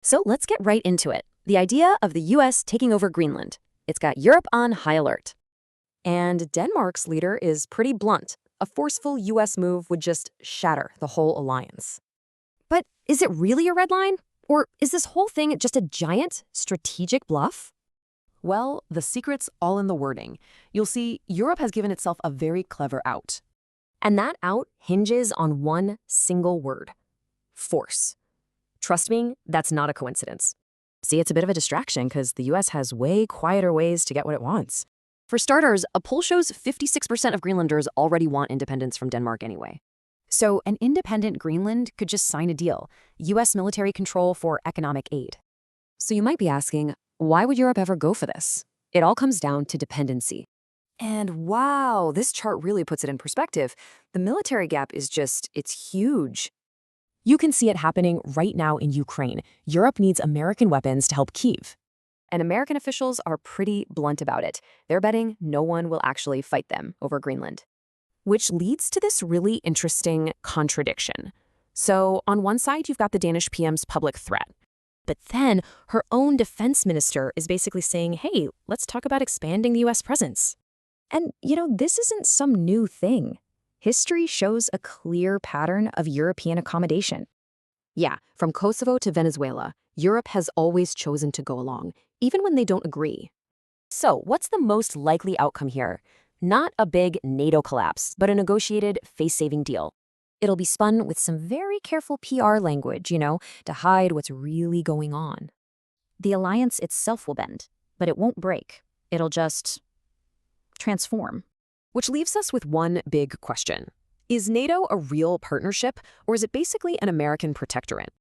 So let's get right into it. The idea of the US taking over Greenland. It's got Europe on high alert. And Denmark's leader is pretty blunt. A forceful US move would just shatter the whole alliance. But is it really a red line? Or is this whole thing just a giant strategic bluff? Well, the secret's all in the wording. You'll see Europe has given itself a very clever out. And that out hinges on one single word: force. Trust me, that's not a coincidence. See, it's a bit of a distraction because the US has way quieter ways to get what it wants. For starters, a poll shows 56% of Greenlanders already want independence from Denmark anyway. So an independent Greenland could just sign a deal, US military control for economic aid. So you might be asking, why would Europe ever go for this? It all comes down to dependency. And wow, this chart really puts it in perspective. The military gap is it's huge. You can see it happening right now in Ukraine. Europe needs American weapons to help Kyiv. And American officials are pretty blunt about it. They're betting no one will actually fight them over Greenland. Which leads to this really interesting contradiction. So on one side, you've got the Danish PM's public threat. But then her own defense minister is basically saying, hey, let's talk about expanding the US presence. And, this isn't some new thing. History shows a clear pattern of European accommodation. Yeah, from Kosovo to Venezuela, Europe has always chosen to go along, even when they don't agree. So what's the most likely outcome here? Not a big NATO collapse, but a negotiated face-saving deal. It'll be spun with some very careful PR language, to hide what's really going on. The alliance itself will bend, but it won't break. It'll just transform. Which leaves us with one big question. Is NATO a real partnership, or is it basically an American protectorate?